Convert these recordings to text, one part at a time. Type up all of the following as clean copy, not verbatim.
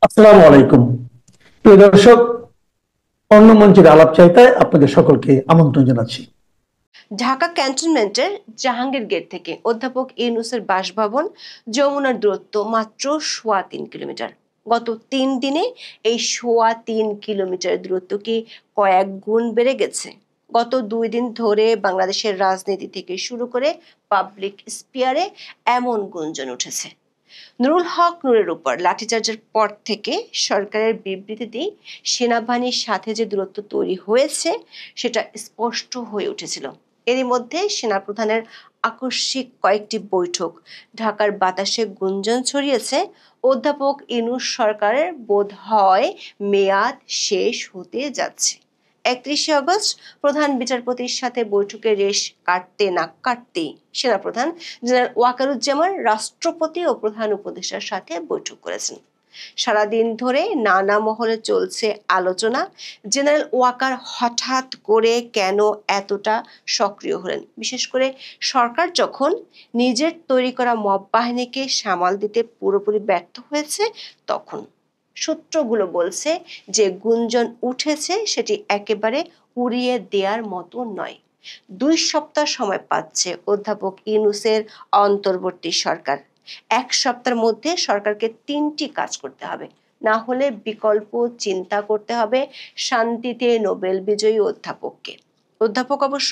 আসসালামু আলাইকুম। প্রিয় দর্শক, অন্য মঞ্চের আলাপ চাইতায় আপনাদের সকলকে আমন্ত্রণ জানাচ্ছি। ঢাকা ক্যান্টনমেন্টের জাহাঙ্গীর গেট থেকে অধ্যাপক ইউনূসের বাসভবন যমুনার দূরত্ব মাত্র ৩.৫ কিলোমিটার। গত ৩ দিনে এই ৩.৫ কিলোমিটার দূরত্ব কি কয়েক গুণ বেড়ে গেছে। গত ২ দিন ধরে বাংলাদেশের রাজনীতি থেকে শুরু করে পাবলিক স্পিয়ারে এমন গুঞ্জন উঠেছে। নুরুল হক নূরের উপর লাঠিচার্জের পর থেকে সরকারের বিবৃতিতেই সেনাবাহিনীর সাথে যে দূরত্ব তৈরি হয়েছে সেটা স্পষ্ট হয়ে উঠেছিল। এরই মধ্যে সেনাপ্রধানের আকস্মিক কয়েকটি বৈঠক ঢাকার বাতাসে গুঞ্জন ছড়িয়েছে, অধ্যাপক ইউনূস সরকারের বোধহয় মেয়াদ শেষ হতে যাচ্ছে। ৩১শে আগস্ট প্রধান বিচারপতির সাথে বৈঠকের রেশ কাটতে না কাটতেই সেনাপ্রধান জেনারেল ওয়াকারুজ্জামান রাষ্ট্রপতি ও প্রধান উপদেষ্টার সাথে বৈঠক করেছেন। সারাদিন ধরে নানা মহলে চলছে আলোচনা, জেনারেল ওয়াকার হঠাৎ করে কেন এতটা সক্রিয় হলেন, বিশেষ করে সরকার যখন নিজের তৈরি করা মব বাহিনীকে সামাল দিতে পুরোপুরি ব্যর্থ হয়েছে তখন। সূত্রগুলো বলছে যে গুঞ্জন উঠেছে সেটি একেবারে উড়িয়ে দেওয়ার মতো নয়। ২ সপ্তাহ সময় পাচ্ছে অধ্যাপক ইউনূসের অন্তর্বর্তী সরকার। ১ সপ্তাহের মধ্যে সরকারকে ৩টি কাজ করতে হবে, না হলে বিকল্প চিন্তা করতে হবে শান্তিতে নোবেল বিজয়ী অধ্যাপককে। অধ্যাপক অবশ্য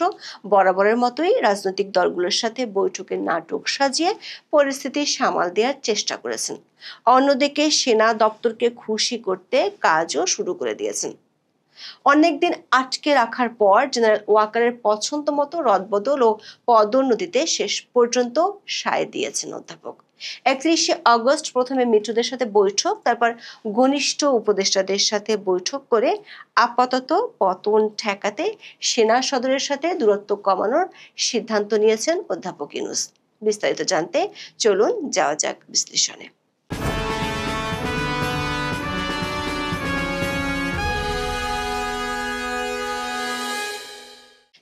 বরাবরের মতোই রাজনৈতিক দলগুলোর সাথে বৈঠকের নাটক সাজিয়ে পরিস্থিতি সামাল দেওয়ার চেষ্টা করেছেন। অন্যদিকে সেনা দপ্তরকে খুশি করতে কাজও শুরু করে দিয়েছেন। অনেকদিন আটকে রাখার পর জেনারেল ওয়াকারের পছন্দ মতো রদবদল ও পদোন্নতিতে শেষ পর্যন্ত সায় দিয়েছেন অধ্যাপক। ৩১শে আগস্ট প্রথমে মিত্রদের সাথে বৈঠক, তারপর ঘনিষ্ঠ উপদেষ্টাদের সাথে বৈঠক করে আপাতত পতন ঠেকাতে সেনা সদরের সাথে দূরত্ব কমানোর সিদ্ধান্ত নিয়েছেন অধ্যাপক ইউনূস। বিস্তারিত জানতে চলুন যাওয়া যাক বিশ্লেষণে।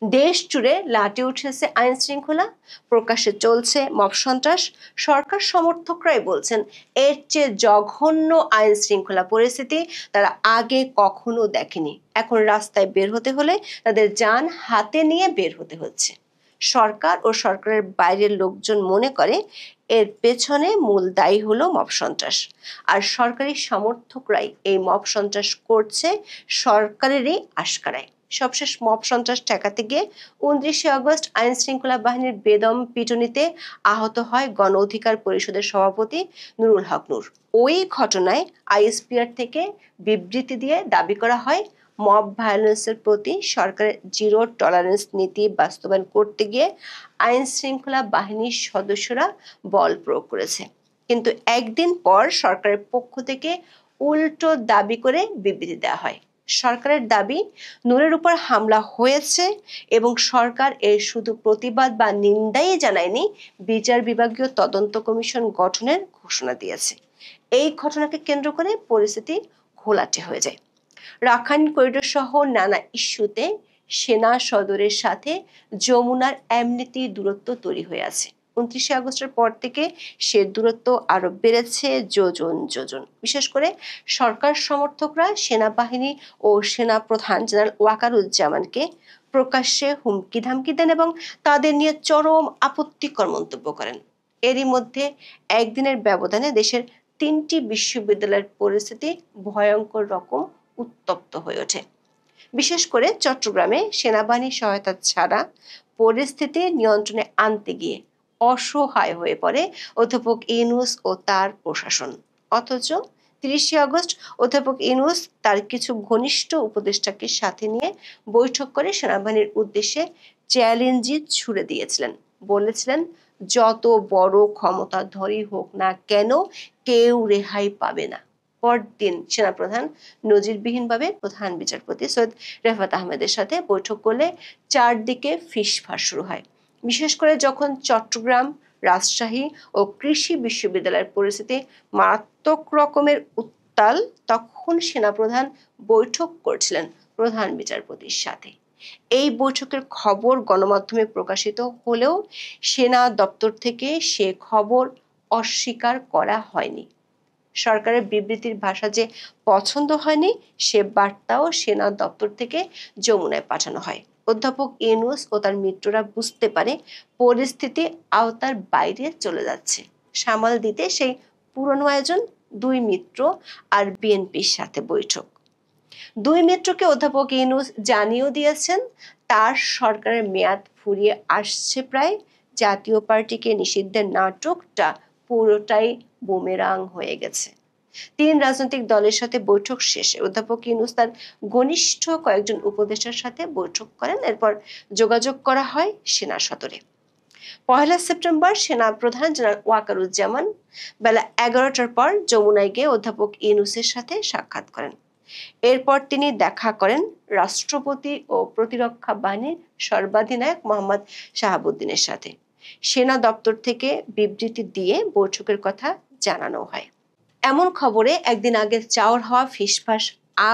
দেশ জুড়ে লাটে উঠেছে আইন শৃঙ্খলা, প্রকাশ্যে চলছে মব সন্ত্রাস। সরকার সমর্থকরাই বলছেন এর চেয়ে জঘন্য আইন শৃঙ্খলা পরিস্থিতি তারা আগে কখনো দেখেনি। এখন রাস্তায় বের হতে হলে তাদের যান হাতে নিয়ে বের হতে হচ্ছে। সরকার ও সরকারের বাইরের লোকজন মনে করে এর পেছনে মূল দায়ী হলো মব সন্ত্রাস, আর সরকারি সমর্থকরাই এই মব সন্ত্রাস করছে সরকারেরই আশকারায়। সবশেষ মব সন্ত্রাস ঠেকাতে গিয়ে ২৯শে আগস্ট আইন শৃঙ্খলা বাহিনীর বেদম পিটুনিতে আহত হয় গণ অধিকার পরিষদের সভাপতি নুরুল হক নূর। ওই ঘটনায় আইএসপিআর থেকে বিবৃতি দিয়ে দাবি করা হয় মব ভায়োলেন্সের প্রতি সরকারের জিরো টলারেন্স নীতি বাস্তবায়ন করতে গিয়ে আইন শৃঙ্খলা বাহিনীর সদস্যরা বল প্রয়োগ করেছে। কিন্তু একদিন পর সরকারের পক্ষ থেকে উল্টো দাবি করে বিবৃতি দেওয়া হয়। সরকারের দাবি নূরের উপর হামলা হয়েছে এবং সরকার এর শুধু প্রতিবাদ বা নিন্দাই জানায়নি, বিচার বিভাগীয় তদন্ত কমিশন গঠনের ঘোষণা দিয়েছে। এই ঘটনাকে কেন্দ্র করে পরিস্থিতি ঘোলাটে হয়ে যায়। রাখাইন করিডোর সহ নানা ইস্যুতে সেনা সদরের সাথে যমুনার এমনিতেই দূরত্ব তৈরি হয়ে আছে। ২৯শে আগস্টের পর থেকে সে দূরত্ব আরো বেড়েছে যোজন যোজন। বিশেষ করে সরকার সমর্থকরা সেনাবাহিনী ও সেনা প্রধান জেনারেল ওয়াকারুজ্জামানকে প্রকাশ্যে হুমকি ধামকি দেন এবং তাদের নিয়ে চরম আপত্তিকর মন্তব্য করেন। এরই মধ্যে একদিনের ব্যবধানে দেশের ৩টি বিশ্ববিদ্যালয়ের পরিস্থিতি ভয়ঙ্কর রকম উত্তপ্ত হয়ে ওঠে। বিশেষ করে চট্টগ্রামে সেনাবাহিনীর সহায়তা ছাড়া পরিস্থিতি নিয়ন্ত্রণে আনতে গিয়ে অসহায় হয়ে পড়ে অধ্যাপক ইউনূস ও তার প্রশাসন। অথচ ৩০শে আগস্ট অধ্যাপক ইউনূস তার কিছু ঘনিষ্ঠ উপদেষ্টাকে সাথে নিয়ে বৈঠক করে সেনাবাহিনীর উদ্দেশ্যে চ্যালেঞ্জই ছুড়ে দিয়েছিলেন। বলেছিলেন, যত বড় ক্ষমতাধরই হোক না কেন কেউ রেহাই পাবে না। পরদিন সেনাপ্রধান নজিরবিহীনভাবে প্রধান বিচারপতি সৈয়দ রেফাত আহমেদের সাথে বৈঠক করলে চারদিকে ফিসফাস শুরু হয়। বিশেষ করে যখন চট্টগ্রাম, রাজশাহী ও কৃষি বিশ্ববিদ্যালয়ের পরিস্থিতি মারাত্মক রকমের উত্তাল, তখন সেনাপ্রধান বৈঠক করছিলেন প্রধান বিচারপতির সাথে। এই বৈঠকের খবর গণমাধ্যমে প্রকাশিত হলেও সেনা দপ্তর থেকে সে খবর অস্বীকার করা হয়নি। সরকারের বিবৃতির ভাষা যে পছন্দ হয়নি সে বার্তাও সেনা দপ্তর থেকে যমুনায় পাঠানো হয়। অধ্যাপক ইউনূস ও তার মিত্ররা বুঝতে পারে পরিস্থিতি আওতার বাইরে চলে যাচ্ছে। সামাল দিতে সেই পুরনো আয়োজন, দুই মিত্র আর বিএনপির সাথে বৈঠক। দুই মিত্রকে অধ্যাপক ইউনূস জানিয়েও দিয়েছেন তার সরকারের মেয়াদ ফুরিয়ে আসছে প্রায়। জাতীয় পার্টিকে নিষিদ্ধের নাটকটা পুরোটাই বুমেরাং হয়ে গেছে। তিন রাজনৈতিক দলের সাথে বৈঠক শেষে অধ্যাপক ইউনূস তার ঘনিষ্ঠ কয়েকজন উপদেষ্টার সাথে বৈঠক করেন। এরপর যোগাযোগ করা হয় সেনা সদরে। 1 সেপ্টেম্বর সেনা প্রধান জেনারেল ওয়াকারুজ্জামান বেলা 11টার পর যমুনায় গিয়ে অধ্যাপক ইউনূসের সাথে সাক্ষাৎ করেন। এরপর তিনি দেখা করেন রাষ্ট্রপতি ও প্রতিরক্ষা বাহিনীর সর্বাধিনায়ক মোহাম্মদ শাহাবুদ্দিনের সাথে। সেনা দপ্তর থেকে বিবৃতি দিয়ে বৈঠকের কথা জানানো হয়। এমন খবরে একদিন আগে চাওয়ার হওয়া ফিসফাস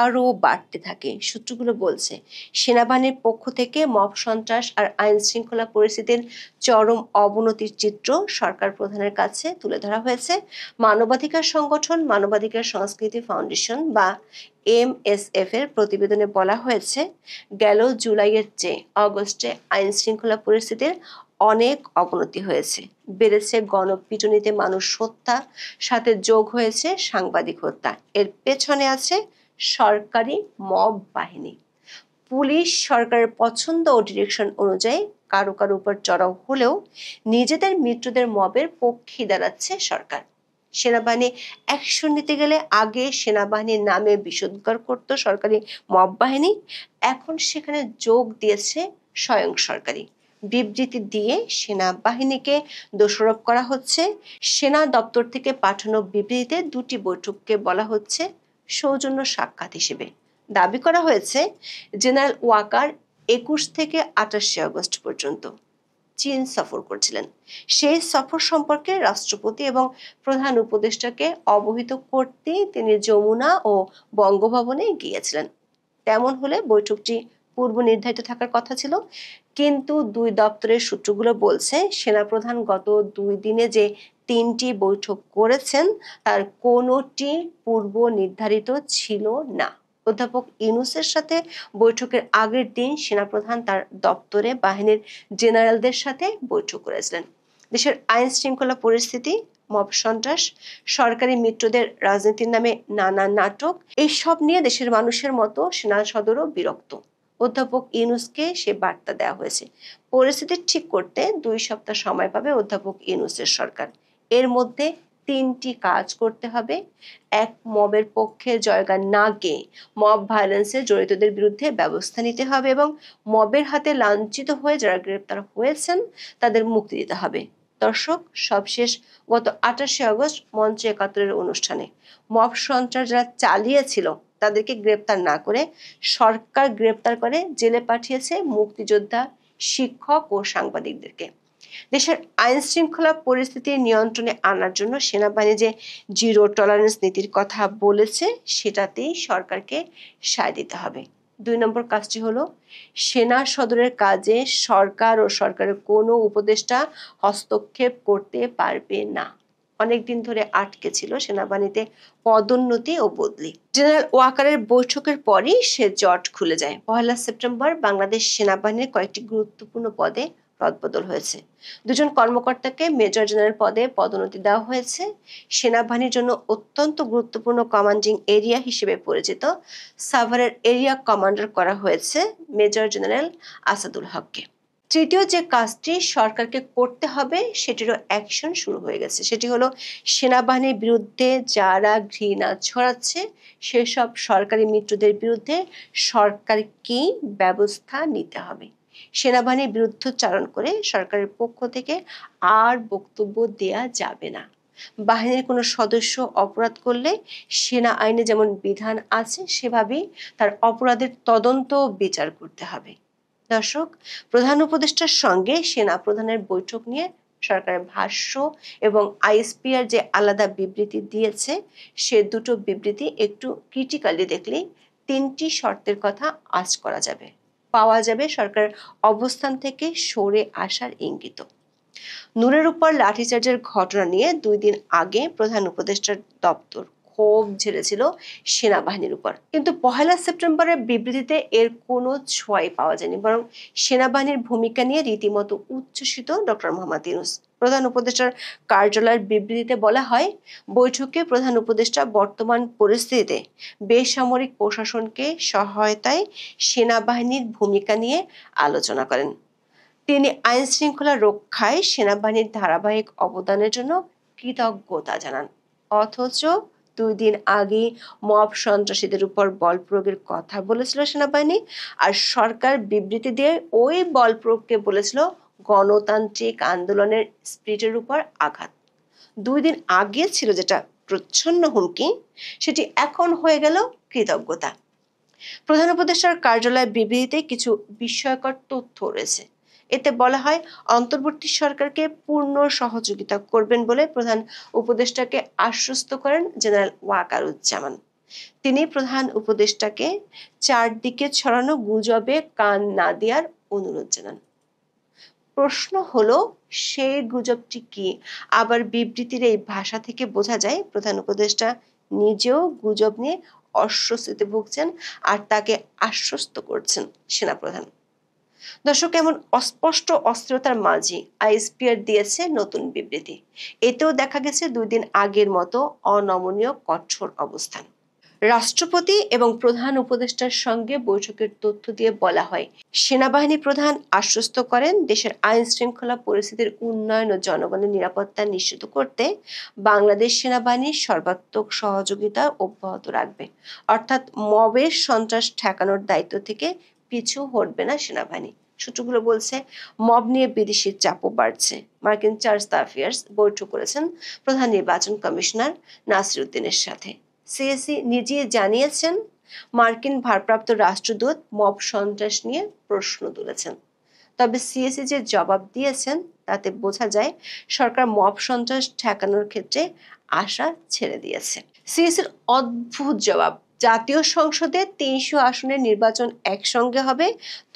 আরও বাড়তে থাকে। সূত্রগুলো বলছে সেনাবাহিনীর পক্ষ থেকে মব সন্ত্রাস আর আইন শৃঙ্খলা পরিস্থিতির চরম অবনতির চিত্র সরকার প্রধানের কাছে তুলে ধরা হয়েছে। মানবাধিকার সংগঠন মানবাধিকার সংস্কৃতি ফাউন্ডেশন বা MSF এর প্রতিবেদনে বলা হয়েছে গেল জুলাইয়ের চেয়ে অগস্টে আইন শৃঙ্খলা পরিস্থিতির অনেক অবনতি হয়েছে। বেড়েছে গণপিটুনিতে মানুষ হত্যা, সাথে যোগ হয়েছে সাংবাদিক হত্যা। এর পেছনে আছে সরকারি মব বাহিনী। পুলিশ সরকারের পছন্দ ও ডিরেকশন অনুযায়ী কারো কারো উপর চড়াও হলেও নিজেদের মিত্রদের মবের পক্ষে দাঁড়াচ্ছে সরকার। সেনাবাহিনী অ্যাকশন নিতে গেলে আগে সেনাবাহিনীর নামে বিষোদ্গার করত সরকারি মব বাহিনী, এখন সেখানে যোগ দিয়েছে স্বয়ং সরকারি। বিবৃতি দিয়ে সেনাবাহিনীকে দোষারোপ করা হচ্ছে। সেনা দপ্তর থেকে পাঠানো বিবৃতিতে দুটি বৈঠককে বলা হচ্ছে সৌজন্য সাক্ষাৎ হিসেবে। দাবি করা হয়েছে জেনারেল ওয়াকার 21 থেকে 28 আগস্ট পর্যন্ত চীন সফর করছিলেন। সেই সফর সম্পর্কে রাষ্ট্রপতি এবং প্রধান উপদেষ্টাকে অবহিত করতে তিনি যমুনা ও বঙ্গভবনে গিয়েছিলেন। তেমন হলে বৈঠকটি পূর্ব নির্ধারিত থাকার কথা ছিল, কিন্তু দুই দপ্তরের সূত্রগুলো বলছে সেনাপ্রধান গত 2 দিনে যে 3টি বৈঠক করেছেন তার কোনোটি পূর্ব নির্ধারিত ছিল না। অধ্যাপক ইউনূসের সাথে বৈঠকের আগের দিন সেনাপ্রধান তার দপ্তরে বাহিনীর জেনারেলদের সাথে বৈঠক করেছিলেন। দেশের আইন শৃঙ্খলা পরিস্থিতি, মব সন্ত্রাস, সরকারি মিত্রদের রাজনীতির নামে নানা নাটক, এইসব নিয়ে দেশের মানুষের মতো সেনা সদরও বিরক্ত। অধ্যাপক ইউনূসকে সে বার্তা দেওয়া হয়েছে পরিস্থিতি ঠিক করতে 2 সপ্তাহ সময় পাবে অধ্যাপক ইউনূসের সরকার। এর মধ্যে 3টি কাজ করতে হবে। এক, মবের পক্ষে জয়গান না গেয়ে মব ভায়োলেন্সে জড়িতদের বিরুদ্ধে ব্যবস্থা নিতে হবে এবং মবের হাতে লাঞ্ছিত হয়ে যারা গ্রেপ্তার হয়েছেন তাদের মুক্তি দিতে হবে। দর্শক, সবশেষ গত 28 আগস্ট মঞ্চ 71 অনুষ্ঠানে মব সন্ত্রাস যারা চালিয়েছিল তাদেরকে গ্রেপ্তার না করে সরকার গ্রেপ্তার করে জেলে পাঠিয়েছে মুক্তিযোদ্ধা, শিক্ষক ও সাংবাদিকদেরকে। দেশের আইন শৃঙ্খলা পরিস্থিতি নিয়ন্ত্রণে আনার জন্য সেনাবাহিনী যে জিরো টলারেন্স নীতির কথা বলেছে সেটাতেই সরকারকে সায় দিতে হবে। 2 নম্বর কাজটি হলো সেনা সদরের কাজে সরকার ও সরকারের কোনো উপদেষ্টা হস্তক্ষেপ করতে পারবে না। অনেকদিন ধরে আটকে ছিল সেনাবাহিনীতে পদোন্নতি ও বদলি। জেনারেল ওয়াকারের বৈঠকের পরই সে জট খুলে যায়। 1 সেপ্টেম্বর বাংলাদেশ সেনাবাহিনীর কয়েকটি গুরুত্বপূর্ণ পদে রদবদল হয়েছে। 2 জন কর্মকর্তাকে মেজর জেনারেল পদে পদোন্নতি দেওয়া হয়েছে। সেনাবাহিনীর জন্য অত্যন্ত গুরুত্বপূর্ণ কমান্ডিং এরিয়া হিসেবে পরিচিত সাভারের এরিয়া কমান্ডার করা হয়েছে মেজর জেনারেল আসাদুল হককে। তৃতীয় যে কাজটি সরকারকে করতে হবে সেটিরও অ্যাকশন শুরু হয়ে গেছে। সেটি হলো সেনাবাহিনীর বিরুদ্ধে যারা ঘৃণা ছড়াচ্ছে সেসব সরকারি মিত্রদের বিরুদ্ধে সরকারকে ব্যবস্থা নিতে হবে। সেনাবাহিনীর বিরুদ্ধচারণ করে সরকারের পক্ষ থেকে আর বক্তব্য দেয়া যাবে না। বাহিনীর কোনো সদস্য অপরাধ করলে সেনা আইনে যেমন বিধান আছে সেভাবেই তার অপরাধের তদন্ত বিচার করতে হবে। দর্শক, প্রধান উপদেষ্টার সঙ্গে সেনা প্রধানের বৈঠক নিয়ে সরকারের ভাষ্য এবং আইএসপিআর যে আলাদা বিবৃতি দিয়েছে সে দুটো বিবৃতি একটু ক্রিটিক্যালি দেখলেই 3টি শর্তের কথা আঁচ করা যাবে, পাওয়া যাবে সরকারের অবস্থান থেকে সরে আসার ইঙ্গিত। নূরের উপর লাঠিচার্জের ঘটনা নিয়ে 2 দিন আগে প্রধান উপদেষ্টার দপ্তর ক্ষোভ ঝেড়েছিল সেনাবাহিনীর উপর, কিন্তু 1 সেপ্টেম্বরের বিবৃতিতে এর কোনো ছোঁয়াই পাওয়া যায়নি, বরং সেনাবাহিনীর ভূমিকা নিয়ে রীতিমতো উচ্ছ্বসিত ডক্টর মোহাম্মদ ইউনূস। প্রধান উপদেষ্টার কার্যালয়ের বিবৃতিতে বলা হয়, বৈঠকে প্রধান উপদেষ্টা বর্তমান পরিস্থিতিতে বেসামরিক প্রশাসনকে সহায়তায় সেনাবাহিনীর ভূমিকা নিয়ে আলোচনা করেন। তিনি আইন শৃঙ্খলা রক্ষায় সেনাবাহিনীর ধারাবাহিক অবদানের জন্য কৃতজ্ঞতা জানান। অথচ 2 দিন আগে মব সন্ত্রাসীদের উপর বল প্রয়োগের কথা বলেছিল সেনাবাহিনী, আর সরকার বিবৃতি দিয়ে ওই বল প্রয়োগকে বলেছিল গণতান্ত্রিক আন্দোলনের স্পিরিটের উপর আঘাত। 2 দিন আগে ছিল যেটা প্রচ্ছন্ন হুমকি, সেটি এখন হয়ে গেল কৃতজ্ঞতা। প্রধান উপদেষ্টার কার্যালয়ের বিবৃতিতে কিছু বিস্ময়কর তথ্য রয়েছে। এতে বলা হয়, অন্তর্বর্তী সরকারকে পূর্ণ সহযোগিতা করবেন বলে প্রধান উপদেষ্টাকে আশ্বস্ত করেন জেনারেল ওয়াকারুজ্জামান। তিনি প্রধান উপদেষ্টাকে চারদিকে ছড়ানো গুজবে কান না দেওয়ার অনুরোধ জানান। প্রশ্ন হলো, সেই গুজবটি কি? আবার বিবৃতির এই ভাষা থেকে বোঝা যায় প্রধান উপদেষ্টা নিজেও গুজব নিয়ে অস্বস্তিতে ভুগছেন আর তাকে আশ্বস্ত করছেন সেনাপ্রধান। দর্শক, এমন অস্পষ্ট অস্থিরতার মাঝে আইএসপিআর দিয়েছে নতুন বিবৃতি। এতেও দেখা গেছে 2 দিন আগের মতো অনমনীয় কঠোর অবস্থান। রাষ্ট্রপতি এবং প্রধান উপদেষ্টার সঙ্গে বৈঠকের তথ্য দিয়ে বলা হয়, সেনাবাহিনী প্রধান আশ্বস্ত করেন দেশের আইন শৃঙ্খলা পরিস্থিতির উন্নয়ন ও জনগণের নিরাপত্তা নিশ্চিত করতে বাংলাদেশ সেনাবাহিনীর সর্বাত্মক সহযোগিতা অব্যাহত রাখবে। অর্থাৎ মবের সন্ত্রাস ঠেকানোর দায়িত্ব থেকে পিছু হটবে না সেনাবাহিনী। সূত্রগুলো বলছে, মব নিয়ে বিদেশি চাপও বাড়ছে। মার্কিন চার্জ দ্য অ্যাফেয়ার্স বৈঠক করেছেন প্রধান নির্বাচন কমিশনার নাসির উদ্দিনের সাথে। সিএসি নিজেই জানিয়েছেন, মার্কিন ভারপ্রাপ্ত রাষ্ট্রদূত মব সন্ত্রাস নিয়ে প্রশ্ন তুলেছেন। তবে সিএসি যে জবাব দিয়েছেন তাতে বোঝা যায় সরকার মব সন্ত্রাস ঠেকানোর ক্ষেত্রে আশা ছেড়ে দিয়েছে। সিএসির অদ্ভুত জবাব, জাতীয় সংসদে 300 আসনের নির্বাচন একসঙ্গে হবে,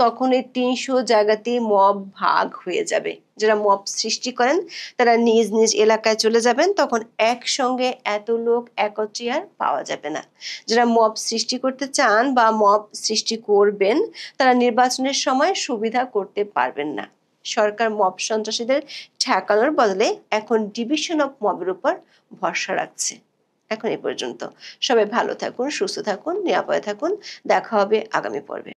তখন এই 300 জায়গাতেই মব ভাগ হয়ে যাবে। যারা মব সৃষ্টি করেন তারা নিজ নিজ এলাকায় চলে যাবেন, তখন একসঙ্গে এত লোক একত্রে আর পাওয়া যাবে না। যারা মব সৃষ্টি করতে চান বা মব সৃষ্টি করবেন তারা নির্বাচনের সময় সুবিধা করতে পারবেন না। সরকার মব সন্ত্রাসীদের ঠেকানোর বদলে এখন ডিভিশন অফ মবের উপর ভরসা রাখছে। এখন এ পর্যন্ত। সবাই ভালো থাকুন, সুস্থ থাকুন, নিরাপদে থাকুন। দেখা হবে আগামী পর্বে।